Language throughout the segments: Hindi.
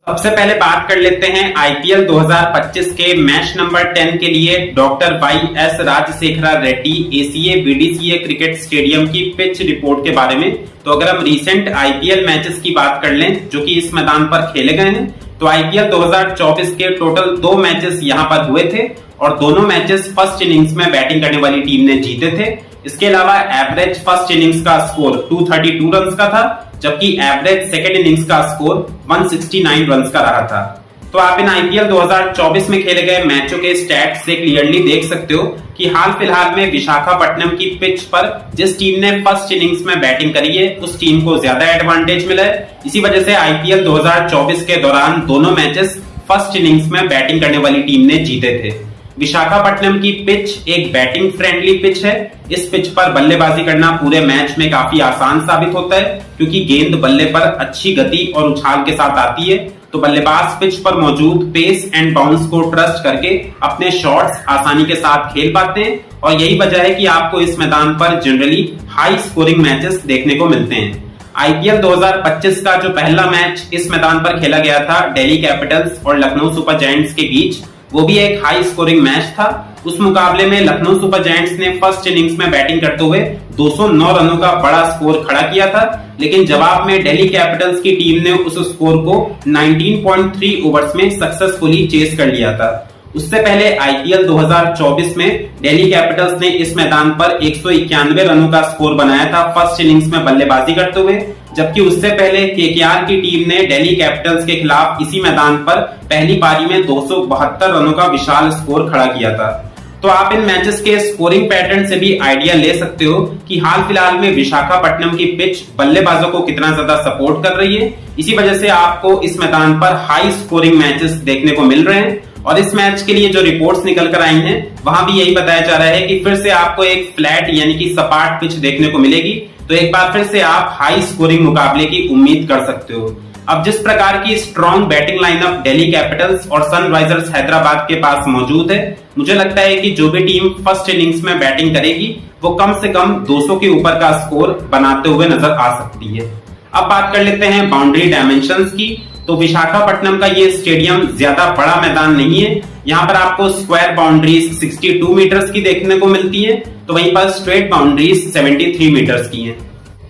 सबसे पहले बात कर लेते हैं आईपीएल 2025 के मैच नंबर 10 के लिए doctor Y S Rajasekhara Reddy ACA BDCA cricket stadium की पिच रिपोर्ट के बारे में। तो अगर हम रीसेंट आईपीएल मैचेस की बात कर लें जो कि इस मैदान पर खेले गए हैं, तो आईपीएल 2024 के टोटल 2 मैचेस यहां पर हुए थे और दोनों मैचेस फर्स्ट इनिंग्स में बैटिंग करने वाली टीम ने जीते थे। इसके अलावा एवरेज फर्स्ट इनिंग्स का स्कोर 232 रन का था, जबकि एवरेज सेकेंड इनिंग्स का स्कोर 169 रन का रहा था। तो आप इन आईपीएल 2024 में खेले गए मैचों के स्टैट्स से क्लियरली देख सकते हो कि हाल फिलहाल में विशाखापट्टनम की पिच पर जिस टीम ने फर्स्ट इनिंग्स में बैटिंग करी है उस टीम को ज्यादा एडवांटेज मिला है। इसी वजह से आईपीएल 2024 के दौरान दोनों मैचेस फर्स्ट इनिंग्स में बैटिंग करने वाली टीम ने जीते थे। विशाखापट्टनम की पिच एक बैटिंग फ्रेंडली पिच है। इस पिच पर बल्लेबाजी करना पूरे मैच में काफी आसान साबित होता है क्योंकि गेंद बल्ले पर अच्छी गति और उछाल के साथ आती है। तो बल्लेबाज पिच पर मौजूद पेस एंड बाउंस को ट्रस्ट करके अपने शॉट्स आसानी के साथ खेल पाते हैं और यही वजह है कि आपको इस मैदान पर जनरली हाई स्कोरिंग मैचेस देखने को मिलते हैं। आईपीएल 2025 का जो पहला मैच इस मैदान पर खेला गया था दिल्ली कैपिटल्स और लखनऊ सुपर जायंट्स के बीच, वो भी एक हाई स्कोरिंग मैच था। उस मुकाबले में लखनऊ सुपर जायंट्स ने फर्स्ट इनिंग्स में बैटिंग करते हुए 209 रनों का बड़ा स्कोर खड़ा किया था, लेकिन जवाब में दिल्ली कैपिटल्स की टीम ने उस स्कोर को 19.3 ओवर्स में सक्सेसफुली चेस कर लिया था। उससे पहले आईपीएल 2024 में दिल्ली कैपिटल्स ने इस मैदान पर 191 रनों का स्कोर बनाया था फर्स्ट इनिंग्स में बल्लेबाजी करते हुए, जबकि उससे पहले केकेआर की टीम ने दिल्ली कैपिटल्स के खिलाफ इसी मैदान पर पहली पारी में 272 रनों का विशाल स्कोर खड़ा किया था। तो आप इन मैचेस के स्कोरिंग पैटर्न से भी आइडिया ले सकते हो कि हाल फिलहाल में विशाखापट्टनम की पिच बल्लेबाजों को कितना ज्यादा सपोर्ट कर रही है। इसी वजह से आपको इस मैदान पर हाई स्कोरिंग मैचेस देखने को मिल रहे हैं और इस मैच के लिए जो रिपोर्ट्स निकल कर आई हैं वहां भी यही बताया जा रहा है कि फिर से आपको एक फ्लैट यानी कि सपाट पिच देखने को मिलेगी। तो एक बार फिर से आप हाई स्कोरिंग मुकाबले की उम्मीद कर सकते हो। अब जिस प्रकार की strong batting lineup Delhi Capitals और सनराइजर्स हैदराबाद के पास मौजूद है, मुझे लगता है कि जो भी टीम फर्स्ट इनिंग्स में बैटिंग करेगी वो कम से कम 200 के ऊपर का स्कोर बनाते हुए नजर आ सकती है। अब बात कर लेते हैं बाउंड्री डायमेंशंस की। तो विशाखापट्टनम का ये स्टेडियम ज्यादा बड़ा मैदान नहीं है। यहाँ पर आपको स्क्वायर बाउंड्रीज 62 मीटर्स की देखने को मिलती है, तो वहीं पर स्ट्रेट बाउंड्रीज 73 मीटर्स की हैं।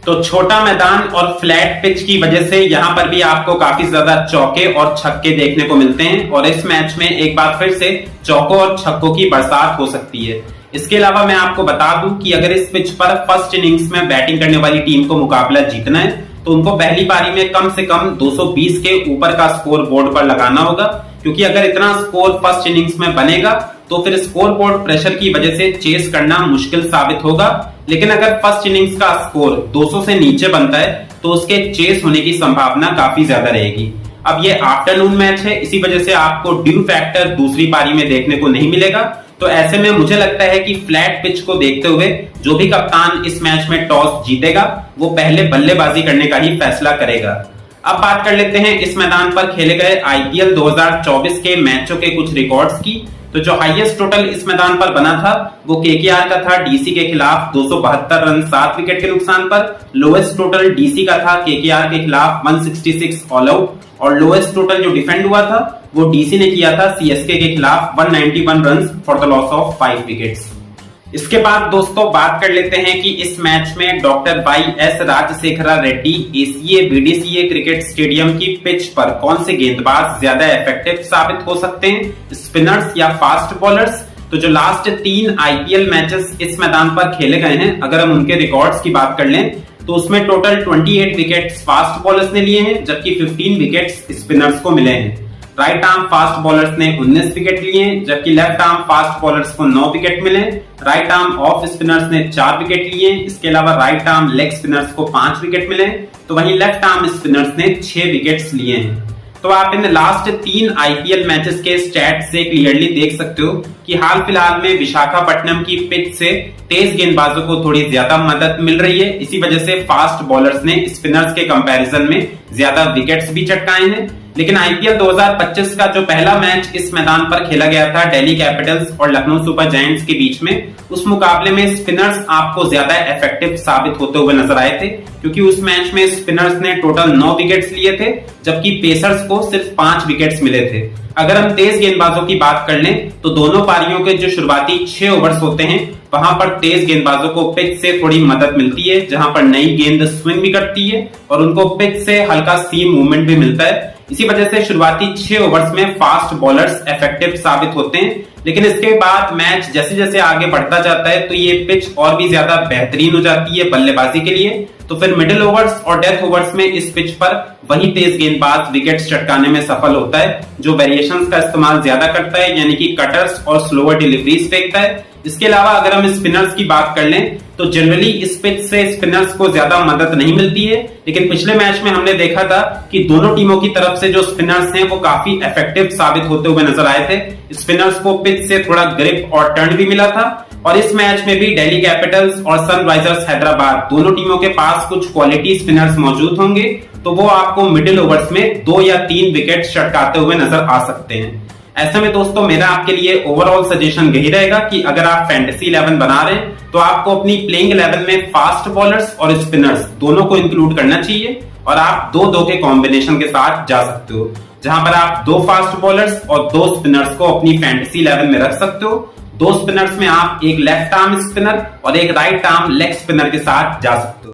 तो छोटा मैदान और फ्लैट पिच की वजह से यहाँ पर भी आपको काफी ज्यादा चौके और छक्के देखने को मिलते हैं और इस मैच में एक बार फिर से चौकों और छक्कों की बरसात हो सकती है। इसके अलावा मैं आपको बता दूं कि अगर इस पिच पर फर्स्ट इनिंग्स में बैटिंग करने वाली टीम को मुकाबला जीतना है तो उनको पहली पारी में कम से कम 220 के ऊपर का स्कोर बोर्ड पर लगाना होगा, क्योंकि अगर इतना स्कोर फर्स्ट इनिंग्स में बनेगा तो फिर स्कोर बोर्ड प्रेशर की वजह से चेस करना मुश्किल साबित होगा। लेकिन अगर फर्स्ट इनिंग्स का स्कोर 200 से नीचे बनता है तो उसके चेस होने की संभावना काफी ज्यादा रहेगी। अब ये आफ्टरनून मैच है, इसी वजह से आपको ड्यू फैक्टर दूसरी पारी में देखने को नहीं मिलेगा। तो ऐसे में मुझे लगता है कि फ्लैट पिच को देखते हुए जो भी कप्तान इस मैच में टॉस जीतेगा वो पहले बल्लेबाजी करने का ही फैसला करेगा। अब बात कर लेते हैं इस मैदान पर खेले गए आईपीएल 2024 के मैचों के कुछ रिकॉर्ड्स की। तो जो हाईएस्ट टोटल इस मैदान पर बना था वो केकेआर का था डीसी के खिलाफ 272 रन 7 विकेट के नुकसान पर। लोएस्ट टोटल डीसी का था केकेआर के खिलाफ 166 ऑल आउट और लोएस्ट टोटल जो डिफेंड हुआ था वो डीसी ने किया था सीएसके के खिलाफ 191 run for the loss of 5 wickets. इसके बाद दोस्तों बात कर लेते हैं कि इस मैच में doctor Y S Rajasekhara Reddy ACA BDCA cricket stadium की पिच पर कौन से गेंदबाज ज्यादा इफेक्टिव साबित हो सकते हैं, स्पिनर्स या फास्ट बॉलर्स। तो जो लास्ट 3 आईपीएल मैचेस इस मैदान पर खेले गए हैं, अगर हम उनके रिकॉर्ड्स की बात कर लें तो उसमें टोटल 28 विकेट्स फास्ट बॉलर्स ने लिए हैं, जबकि 15 विकेट्स स्पिनर्स को मिले हैं। राइट आर्म फास्ट बॉलर्स ने 19 विकेट लिए, जबकि लेफ्ट आर्म फास्ट बॉलर्स को 9 विकेट मिले। राइट आर्म ऑफ स्पिनर्स ने 4 विकेट लिए, इसके अलावा राइट आर्म लेग स्पिनर्स को 5 विकेट मिले, तो वहीं लेफ्ट आर्म स्पिनर्स ने 6 विकेट्स लिए हैं। तो आप इन लास्ट 3 आईपीएल मैचेस के स्टैट्स से क्लियरली देख सकते हो कि हाल फिलहाल में विशाखापट्टनम की पिच से तेज गेंदबाजों को थोड़ी ज्यादा मदद मिल रही है। इसी वजह से फास्ट बॉलर्स ने स्पिनर्स के कंपैरिजन में ज्यादा विकेट्स भी चटकाए हैं। लेकिन आईपीएल 2025 का जो पहला मैच इस मैदान पर खेला गया था दिल्ली कैपिटल्स और लखनऊ सुपर जायंट्स के बीच में, उस मुकाबले में स्पिनर्स आपको ज्यादा इफेक्टिव साबित होते हुए नजर आए थे, क्योंकि उस मैच में स्पिनर्स ने टोटल 9 विकेट्स लिए थे, जबकि पेसर्स को सिर्फ 5 विकेट्स मिले थे। अगर हम तेज गेंदबाजों की बात कर लें तो दोनों पारियों के जो शुरुआती 6 ओवर्स होते हैं वहां पर तेज गेंदबाजों को पिच से थोड़ी मदद मिलती है, जहां पर नई गेंद स्विंग भी करती है और उनको पिच से हल्का सीम मूवमेंट भी मिलता है। इसी वजह से शुरुआती 6 ओवर्स में फास्ट बॉलर्स इफेक्टिव साबित होते हैं, लेकिन इसके बाद मैच जैसे जैसे आगे बढ़ता जाता है तो ये पिच और भी ज्यादा बेहतरीन हो जाती है बल्लेबाजी के लिए। तो फिर मिडिल ओवर्स और डेथ ओवर्स में इस पिच पर वही तेज गेंदबाज विकेट्स चटकाने में सफल होता है जो वेरिएशंस का इस्तेमाल ज्यादा करता है, यानी कि कटर्स और स्लोअर डिलीवरीज फेंकता है। इसके अलावा अगर हम स्पिनर्स की बात कर लें तो जनरली इस पिच से स्पिनर्स को ज्यादा मदद नहीं मिलती है, लेकिन पिछले मैच में हमने देखा था कि दोनों टीमों की तरफ से जो स्पिनर्स हैं वो काफी इफेक्टिव साबित होते हुए नजर आए थे। स्पिनर्स को पिच से थोड़ा ग्रिप और टर्न भी मिला था और इस मैच में भी दिल्ली कैपिटल्स और सनराइजर्स हैदराबाद दोनों टीमों के पास कुछ क्वालिटी स्पिनर्स मौजूद होंगे, तो वो आपको मिडिल ओवर्स में 2 या 3 विकेट चटकाते हुए नजर आ सकते हैं। ऐसे में दोस्तों मेरा आपके लिए ओवरऑल सजेशन यही रहेगा कि अगर आप फैंटेसी 11 बना रहे हैं तो आपको अपनी प्लेइंग 11 में फास्ट बॉलर्स और स्पिनर्स दोनों को इंक्लूड करना चाहिए और आप 2-2 के कॉम्बिनेशन के साथ जा सकते हो, जहां पर आप 2 फास्ट बॉलर्स और 2 स्पिनर्स को अपनी फैंटेसी 11 में रख सकते हो। 2 स्पिनर्स में आप एक लेफ्ट आर्म स्पिनर और एक राइट आर्म लेग स्पिनर के साथ जा सकते हो।